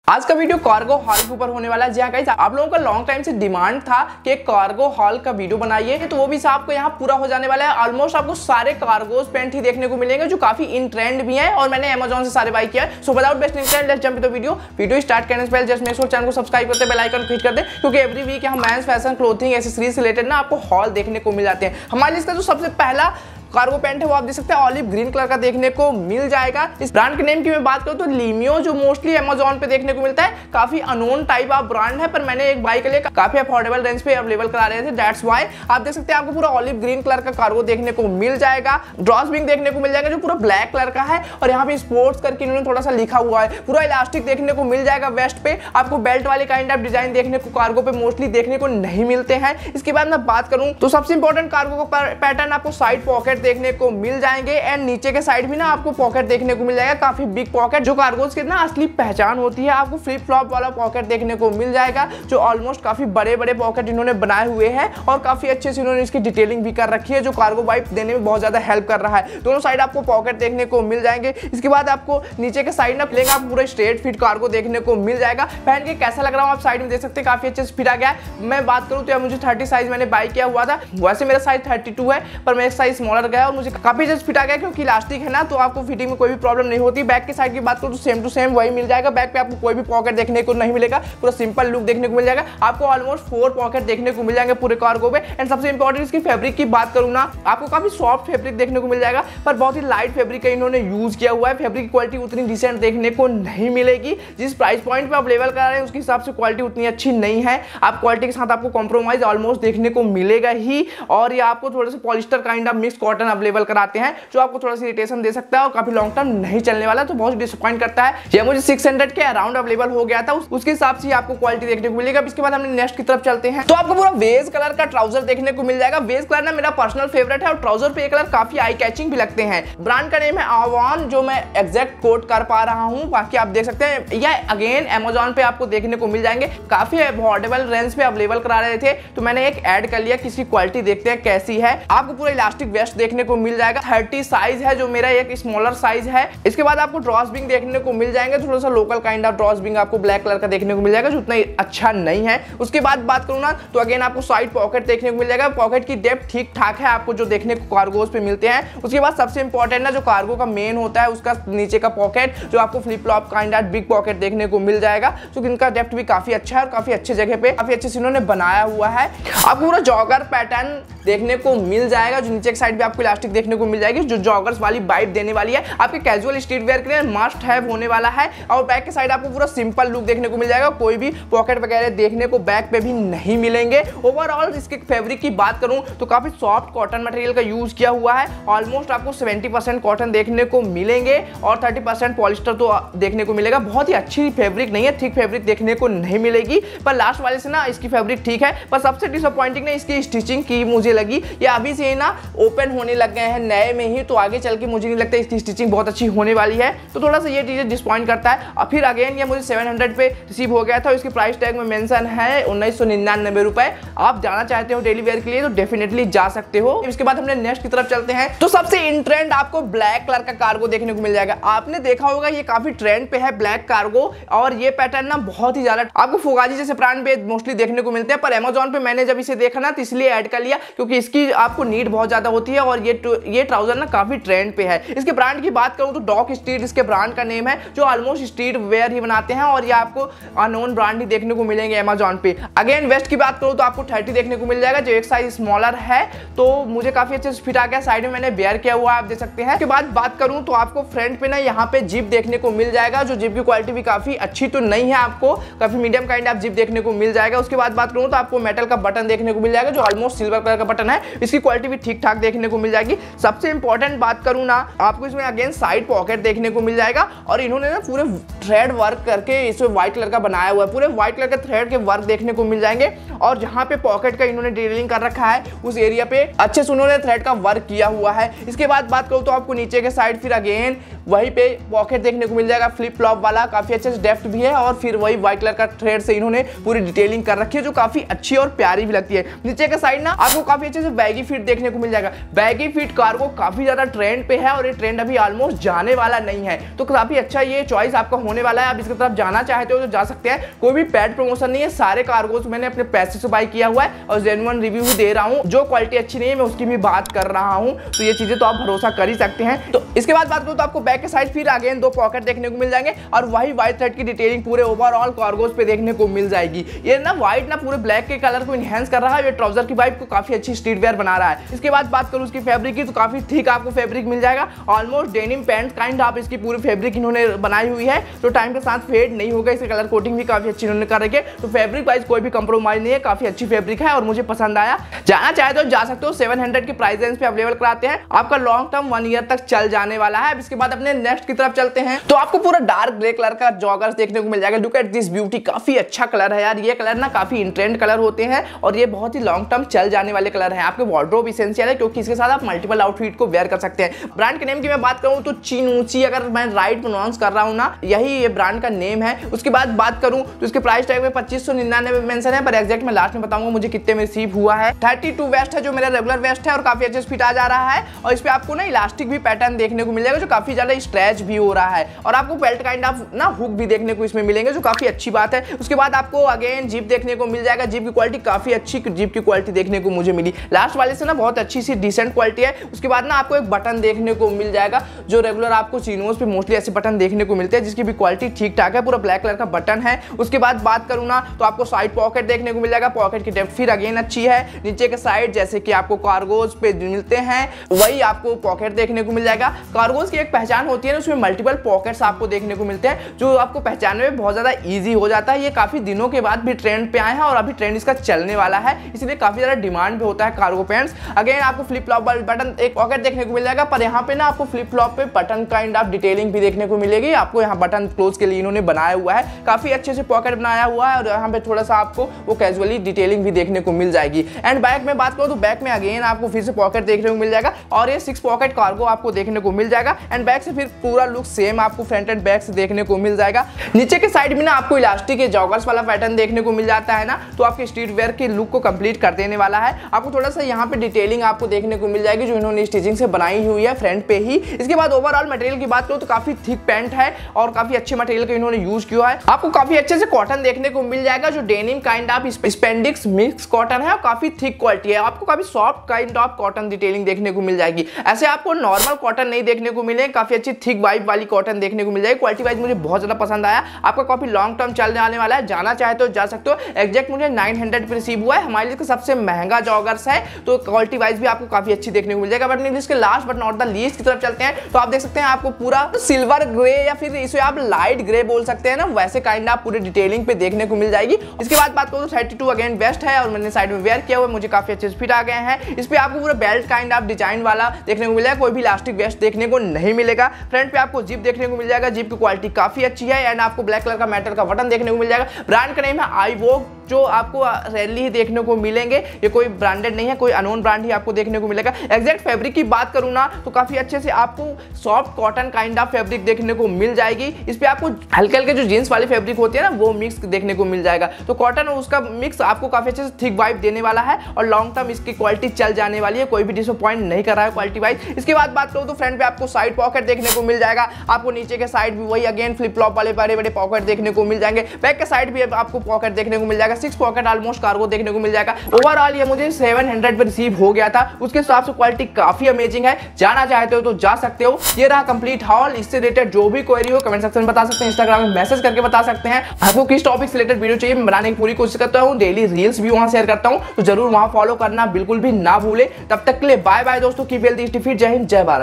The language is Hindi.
आज का वीडियो कार्गो हॉल के ऊपर होने वाला है। जी हाँ गाइस, आप लोगों का लॉन्ग टाइम से डिमांड था कि कार्गो हॉल का वीडियो बनाइए, तो वो भी आपको यहाँ पूरा हो जाने वाला है। ऑलमोस्ट आपको सारे कार्गोस पैंट ही देखने को मिलेंगे जो काफी इन ट्रेंड भी हैं और मैंने अमेजॉन से सारे बाय किया है। So without wasting time let's jump into video start करने से पहले जस्ट मेक श्योर चैनल को सब्सक्राइब करते बेल आइकन क्लिक कर दे, क्योंकि एवरी वीक हम मेंस फैशन क्लोथिंग एक्सेसरीज से रिलेटेड ना आपको हॉल देखने को मिल जाते हैं। हमारे इसका जो सबसे पहला कार्गो पैंट है वो आप देख सकते हैं ऑलिव ग्रीन कलर का देखने को मिल जाएगा। इस ब्रांड के नेम की मैं बात करूं तो लिमियो, जो मोस्टली अमेजॉन पे देखने को मिलता है। काफी अनोन टाइप ऑफ ब्रांड है, पर मैंने एक बाई के लिए काफी अफोर्डेबल रेंज पे अवेलेबल करा रहे थे, दैट्स व्हाई आप देख सकते हैं आपको पूरा ऑलिव ग्रीन कलर का कार्गो देखने को मिल जाएगा। ड्रॉस विंग देखने को मिल जाएगा जो पूरा ब्लैक कलर का है और यहाँ पे स्पोर्ट्स करके इन्होंने थोड़ा सा लिखा हुआ है। पूरा इलास्टिक देखने को मिल जाएगा वेस्ट पे। आपको बेल्ट वाले काइंड ऑफ डिजाइन देखने को कार्गो पे मोस्टली देखने को नहीं मिलते हैं। इसके बाद मैं बात करूं तो सबसे इंपॉर्टेंट कार्गो का पैटर्न आपको साइड पॉकेट देखने को मिल जाएंगे एंड नीचे के साइड भी ना आपको पॉकेट देखने को मिल जाएगा, काफी बिग पॉकेट जो कार्गोस की ना असली पहचान होती है। आपको फ्लिप फ्लॉप वाला पॉकेट देखने को मिल जाएगा जो ऑलमोस्ट काफी बड़े बड़े पॉकेट इन्होंने बनाए हुए हैं और काफी अच्छे से इन्होंने इसकी डिटेलिंग भी कर रखी है जो कार्गो वाइप देने में बहुत ज्यादा हेल्प कर रहा है। दोनों साइड आपको पॉकेट देखने को मिल जाएंगे। इसके बाद आपको नीचे के साइड ना प्लेग आप पूरा स्ट्रेट फिट कार्गो देखने को मिल जाएगा। पहन के कैसा लग रहा हूँ आप साइड में देख सकते हैं, काफी अच्छे से फिट आ गया है। मैं बात करूँ तो मुझे 30 साइज मैंने बाय किया हुआ था, वैसे मेरा साइज 32 है पर मेरा साइज स्मॉलर गया और मुझे काफी अच्छे से फिट आ गया क्योंकि इलास्टिक है ना, तो आपको फिटिंग में कोई भी प्रॉब्लम नहीं होती। बैक की साइड की बात करूं तो सेम टू सेम वही मिल जाएगा। बैक पे आपको कोई भी पॉकेट देखने को नहीं मिलेगा, पूरा सिंपल लुक देखने को मिल जाएगा। आपको ऑलमोस्ट 4 पॉकेट देखने को मिल जाएंगे पूरे कार्गो पे। एंड सबसे इंपॉर्टेंट इसकी फैब्रिक की बात करूं ना, आपको काफी सॉफ्ट फैब्रिक देखने को मिल जाएगा, पर बहुत ही लाइट फैब्रिक का इन्होंने यूज किया हुआ है। फैब्रिक की क्वालिटी उतनी डिसेंट देखने को नहीं मिलेगी। जिस प्राइस पॉइंट पे आप लेवल कर रहे हैं उसके हिसाब से क्वालिटी उतनी अच्छी नहीं है। आप क्वालिटी के साथ आपको कॉम्प्रोमाइज ऑलमोस्ट देखने को मिलेगा ही, और ये आपको थोड़े से polyester kind of mix cotton available कराते हैं जो आपको थोड़ा सा इरिटेशन दे सकता है और काफी लॉन्ग टर्म नहीं चलने वाला, तो बहुत डिसअपॉइंट करता है। ये मुझे 600 के अराउंड अवेलेबल हो गया था, उसके हिसाब से आपको क्वालिटी देखने को मिलेगा। इसके बाद हमने नेक्स्ट की तरफ चलते हैं तो आपको पूरा बेज कलर का ट्राउजर देखने को मिल जाएगा। बेज कलर ना मेरा पर्सनल फेवरेट है और ट्राउजर पे ये कलर काफी आई कैचिंग भी लगते हैं। ब्रांड का नेम है आवान, जो मैं एग्जैक्ट कोट कर पा रहा हूं, बाकी आप देख सकते हैं। यह अगेन अमेजॉन पे आपको देखने को मिल जाएंगे, काफी अफोर्डेबल रेंज पे अवेलेबल करा रहे थे, तो मैंने एक ऐड कर लिया। किसकी क्वालिटी देखते हैं कैसी है। आपको पूरा इलास्टिक वेस्ट देखने को मिल जाएगा। 30 साइज है जो मेरा एक स्मॉलर साइज है। इसके बाद आपको ड्रॉस विंग देखने को मिल जाएंगे, थोड़ा सा लोकल काइंड ऑफ ड्रॉस विंग आपको ब्लैक कलर का देखने को मिल जाएगा जो उतना अच्छा नहीं है। उसके बाद बात करूं ना तो अगेन आपको साइड पॉकेट देखने को मिल जाएगा। पॉकेट की डेप्थ ठीक ठाक है आपको जो देखने को कार्गोस पे मिलते हैं। उसके बाद सबसे इंपॉर्टेंट ना जो कार्गो का मेन होता है उसका नीचे का पॉकेट, जो आपको flip flop kind of big pocket देखने को मिल जाएगा, जो इनका डेप्थ भी काफी अच्छा है और काफी अच्छे जगह पे काफी अच्छे से इन्होंने बनाया हुआ है। आपको पूरा जॉगर पैटर्न देखने को मिल जाएगा, जो नीचे की साइड भी आपको इलास्टिक देखने को मिल जाएगी जो जॉगर्स वाली वाइब देने वाली है। आपके कैजुअल स्ट्रीट वेयर के लिए मस्ट हैव होने वाला है। और बैक के साइड आपको पूरा सिंपल लुक देखने को मिल जाएगा, कोई भी पॉकेट वगैरह देखने को बैक पे भी नहीं मिलेंगे। ओवरऑल इसके फैब्रिक की बात करूं तो काफी सॉफ्ट कॉटन मटेरियल का यूज किया हुआ है। ऑलमोस्ट आपको 70% कॉटन देखने को मिलेंगे और 30% पॉलिस्टर तो देखने को मिलेगा। बहुत ही अच्छी फैब्रिक नहीं है, थिक फैब्रिक देखने को नहीं मिलेगी, पर लास्ट वाले से ना इसकी फैब्रिक ठीक है। पर सबसे डिसअपॉइंटिंग ना इसकी स्टिचिंग की मुझे लगी। ये अभी से ना ओपन होने लग गए हैं नए में ही, तो आगे चल के मुझे नहीं लगता इसकी स्टिचिंग बहुत अच्छी होने वाली है, तो थोड़ा सा ये चीजें डिसपॉइंट करता है। और फिर अगेन ये मुझे 700 पे रिसीव हो गया था। इसके प्राइस टैग में मेंशन है 1999 रुपए। आप जाना चाहते हो डेली वेयर के लिए तो डेफिनेटली जा सकते हो। इसके बाद हमने नेक्स्ट की तरफ चलते हैं तो सबसे इन ट्रेंड आपको ब्लैक कलर का कार्गो देखने को मिल जाएगा। आपने देखा होगा ये काफी ट्रेंड पे है ब्लैक कार्गो, और ये पैटर्न ना बहुत ही ज्यादा आपको फुगाजी जैसे ब्रांड पे मोस्टली देखने को मिलते हैं, पर अमेजॉन पे मैंने जब इसे देखा ना तो इसलिए ऐड कर लिया क्योंकि इसकी आपको नीड बहुत ज्यादा होती है और ये ट्राउजर ना काफी ट्रेंड पे है। इसके ब्रांड की बात करूं तो डॉक स्ट्रीट इसके ब्रांड का नेम है, जो ऑलमोस्ट स्ट्रीट वेयर ही बनाते हैं और ये आपको अननोन ब्रांड ही देखने को मिलेंगे अमेजॉन पे। अगेन वेस्ट की बात करूं तो आपको 30 देखने को मिल जाएगा, जो एक साइज स्मॉलर है, तो मुझे काफी अच्छे से फिट आ गया। साइड में मैंने बेयर किया हुआ आप देख सकते हैं। उसके बाद बात करूं तो आपको फ्रंट पे ना यहाँ पे जिप देखने को मिल जाएगा, जो जिप की क्वालिटी भी काफी अच्छी तो नहीं है, आपको काफी मीडियम काइंड ऑफ जिप देखने को मिल जाएगा। उसके बाद बात करूं तो आपको मेटल का बटन देखने को मिल जाएगा, जो ऑलमोस्ट सिल्वर कलर का बटन है। इसकी क्वालिटी भी ठीक ठाक देखने को मिल जाएगी। सबसे इंपॉर्टेंट बात करूं ना, आपको इसमें अगेन साइड पॉकेट देखने को मिल जाएगा और इन्होंने ना पूरे थ्रेड वर्क करके इसमें व्हाइट कलर का बनाया हुआ है। पूरे व्हाइट कलर के थ्रेड के वर्क देखने को मिल जाएंगे और जहां पे पॉकेट का इन्होंने डिटेलिंग कर रखा है उस एरिया पे अच्छे से उन्होंने थ्रेड का वर्क किया हुआ है। इसके बाद बात करूं तो आपको नीचे के साइड फिर अगेन वहीं पे पॉकेट देखने को मिल जाएगा, फ्लिप फ्लॉप वाला, काफी अच्छे से डेप्थ भी है और फिर वही व्हाइट कलर का थ्रेड से इन्होंने पूरी डिटेलिंग कर रखी है जो काफी अच्छी और प्यारी भी लगती है। नीचे के साइड ना आपको काफी अच्छे से बैगी फिट देखने को मिल जाएगा। बैगी फिट कार्गो काफी ज्यादा ट्रेंड पे है और ये ट्रेंड अभी ऑलमोस्ट जाने वाला नहीं है, तो काफी अच्छा ये चॉइस आपका होने वाला है। आप इसकी तरफ जाना चाहते हो तो जा सकते हैं, कोई भी पेड प्रमोशन नहीं है, सारे कार्गोस मैंने अपने पैसे से बाय किया हुआ है और जेन्युइन रिव्यू भी दे रहा हूँ। जो क्वालिटी अच्छी नहीं है मैं उसकी भी बात कर रहा हूँ, तो ये चीजें तो आप भरोसा कर ही सकते हैं। तो इसके बाद बात करूँ तो आपको बैक के साइड फिर अगेन 2 पॉकेट देखने को मिल जाएंगे और वही व्हाइट थ्रेड की डिटेलिंग पूरे ओवरऑल कार्गोस पे देखने को मिल जाएगी। ये ना व्हाइट ना पूरे ब्लैक के कलर को इनहेंस कर रहा है, ये ट्राउजर की वाइब को काफी अच्छी स्ट्रीट वेयर बना रहा है। इसके बाद बात करूँ उसकी फैब्रिक की तो काफी थिक आपको फैब्रिक मिल जाएगा, ऑलमोस्ट डेनिम पैंट काइंड आप इसकी पूरी फैब्रिक इन्होंने बनाई हुई है, तो टाइम के साथ फेड नहीं होगा। इसकी कलर कोटिंग भी काफी अच्छी इन्होंने कर रखी है, तो फैब्रिक वाइज कोई भी कंप्रोमाइज नहीं है, काफी अच्छी फैब्रिक है और मुझे पसंद आया। जाना चाहे तो जा सकते हो, 700 के प्राइस रेंज पे अवेलेबल कराते हैं, आपका लॉन्ग टर्म 1 ईयर तक चल जाने वाला है। इसके बाद अपने नेक्स्ट की तरफ चलते हैं, तो आपको पूरा डार्क ग्रे कलर का जॉगर्स देखने को मिल जाएगा। लुक एट दिस ब्यूटी, काफी अच्छा कलर है यार, ये कलर ना काफी इन ट्रेंड कलर होते हैं और ये बहुत ही लॉन्ग टर्म चल जाने वाले कलर है। आपके वार्डरोब एसेंशियल है क्योंकि इसके साथ आप मल्टीपल आउटफिट को वेयर कर सकते हैं। ब्रांड के नेम की मैं बात करूं तो चिनूची, अगर मैं राइट प्रोनाउंस कर रहा हूं ना, यही ये ब्रांड का नेम है। उसके बाद बात करूं तो इसके प्राइस टैग में 2599 मेंशन है, पर एग्जैक्ट मैं लास्ट में बताऊंगा मुझे कितने में रिसीव हुआ है। 32 वेस्ट है जो मेरा रेगुलर वेस्ट है और काफी अच्छे से फिट आ जा रहा है और इस पे आपको ना इलास्टिक भी पैटर्न देखने को मिल जाएगा जो काफी ज्यादा स्ट्रेच भी हो रहा है और आपको बेल्ट काइंड ऑफ ना हुक भी देखने को इसमें मिलेंगे जो काफी अच्छी बात है। उसके बाद आपको अगेन जीप देखने को मिल जाएगा, जीप की क्वालिटी काफी अच्छी जीप की क्वालिटी देखने को मुझे मिली, लास्ट वाले से ना बहुत अच्छी सी डिसेंट क्वालिटी है। उसके बाद ना आपको एक बटन देखने को मिल जाएगा जो रेगुलर आपको चिनोज पे मोस्टली ऐसे बटन देखने को मिलते हैं जिसकी भी क्वालिटी ठीक ठाक है, पूरा ब्लैक कलर का बटन है। उसके बाद बात करूँ ना तो आपको साइड पॉकेट देखने को मिल जाएगा, पॉकेट की डेप्थ फिर अगेन अच्छी है। नीचे के साइड जैसे कि आपको कार्गोज पे मिलते हैं वही आपको पॉकेट देखने को मिल जाएगा। कार्गोज की एक पहचान होती है ना, उसमें मल्टीपल पॉकेट्स आपको देखने को मिलते हैं जो आपको पहचानने में बहुत ज्यादा ईजी हो जाता है। ये काफी दिनों के बाद भी ट्रेंड पे आए हैं और अभी ट्रेंड इसका चलने वाला है, इसलिए काफी ज्यादा डिमांड भी होता है कार्गो पैंट्स। अगेन आपको फ्लिप फ्लॉप बटन एक पॉकेट देखने को मिल जाएगा, पर यहाँ पे ना आपको फ्लिप फ्लॉप पे बटन काइंड ऑफ डिटेलिंग भी देखने को मिलेगी। आपको यहाँ बटन क्लोज के लिए इन्होंने बनाया हुआ है, काफी अच्छे से पॉकेट बनाया हुआ है और यहाँ पे थोड़ा सा आपको वो कैजुअली डिटेलिंग भी देखने को मिल जाएगी। एंड बैक में बात करूँ तो बैक में अगेन आपको फिर से पॉकेट देखने को मिल जाएगा और ये 6 पॉकेट कार्गो आपको देखने को मिल जाएगा। एंड बैक से फिर पूरा लुक सेम आपको फ्रंट एंड बैक से देखने को मिल जाएगा। नीचे के साइड में ना आपको इलास्टिक के जॉगर्स वाला पैटर्न देखने को मिल जाता है ना, तो आपके स्ट्रीट वेयर के लुक को कंप्लीट कर देने वाला है। आपको थोड़ा सा यहाँ पे डिटेलिंग आपको देखने को मिल जाएगी जो इन्होंने स्टिचिंग से बनाई हुई है फ्रंट पे ही। इसके बाद ओवरऑल मटेरियल की बात करूँ तो काफी थिक पैंट है और काफी अच्छे मटेरियल का इन्होंने यूज किया है। आपको काफी अच्छे से कॉटन देखने को मिल जाएगा जो denim kind of spandex mix cotton है और काफी थिक क्वालिटी है। आपको काफी soft kind of cotton detailing देखने को मिल जाएगी, ऐसे आपको नॉर्मल कॉटन नहीं देखने को मिलेगी, काफी अच्छी थिक वाइब वाली कॉटन देखने को मिल जाएगी। क्वालिटी वाइज मुझे बहुत ज्यादा पसंद आया, आपका काफी लॉन्ग टर्म चलने आने वाला है, जाना चाहे तो जा सकते हो। एग्जैक्ट मुझे 900 पे रिसीव हुआ है, हमारे लिए सबसे महंगा जॉगर्स है, तो क्वालिटी वाइज भी आपको काफी अच्छी देखने को मिल जाएगा। बट लिस्ट के last but not the least की तरफ चलते हैं, तो आप देख सकते हैं आपको पूरा सिल्वर ग्रे या फिर इसे आप लाइट ग्रे बोल सकते हैं ना, वैसे काइंड आप पूरे डिटेलिंग पे देखने को मिल जाएगी। इसके बाद बात करूं तो 32 अगेन वेस्ट है और मैंने साइड में वेयर किया हुआ, मुझे काफी अच्छे से फिट आ गए हैं। इस पे आपको पूरा बेल्ट काइंड ऑफ डिजाइन वाला देखने को मिलेगा, कोई भी इलास्टिक वेस्ट देखने को नहीं मिलेगा। फ्रंट पे आपको जिप देखने को मिल जाएगा, जिप की क्वालिटी काफी अच्छी है एंड आपको ब्लैक कलर का मेटल का बटन देखने को मिल जाएगा। ब्रांड का नेम है आईवोग, जो आपको रेयरली ही देखने को मिलेंगे, ये कोई ब्रांडेड नहीं है, कोई अनोन ब्रांड ही आपको देखने को मिलेगा। एग्जैक्ट फैब्रिक की बात करूं ना तो काफी अच्छे से आपको soft cotton kind of fabric देखने को मिल जाएगी। इस पे आपको हल्के हल्के जो जींस वाली फैब्रिक होती है ना वो मिक्स देखने को मिल जाएगा, तो कॉटन और उसका मिक्स आपको काफी अच्छे से थिक वाइब देने वाला है और लॉन्ग टर्म इसकी क्वालिटी चल जाने वाली है, कोई भी डिसअपॉइंट नहीं कर रहा है क्वालिटी वाइज। इसके बाद बात करूं तो फ्रंट पे आपको साइड पॉकेट देखने को मिल जाएगा, आपको नीचे के साइड भी वही अगेन फ्लिप फ्लॉप वाले बड़े बड़े पॉकेट देखने को मिल जाएंगे। बैक के साइड भी आपको पॉकेट देखने को मिल जाएगा, 6 पॉकेट ऑलमोस्ट कार्गो देखने को मिल जाएगा। ओवरऑल ये मुझे 700 पे रिसीव हो गया था, उसके हिसाब से क्वालिटी काफी अमेजिंग है, जाना चाहते हो तो जा सकते हो। ये रहा कंप्लीट हॉल, इससे रिलेटेड जो भी क्वेरी हो कमेंट सेक्शन में बता सकते हैं, इंस्टाग्राम में मैसेज करके बता सकते हैं। आपको किस टॉपिक से रिलेटेड वीडियो चाहिए मैं बनाने की पूरी कोशिश करता हूँ, डेली रील्स भी वहां शेयर करता हूँ, तो जरूर वहां फॉलो करना बिल्कुल भी ना भूले। तब तक के लिए बाय बाय दोस्तों, कीप हेल्दी, स्टे फिट, जय हिंद, जय भारत।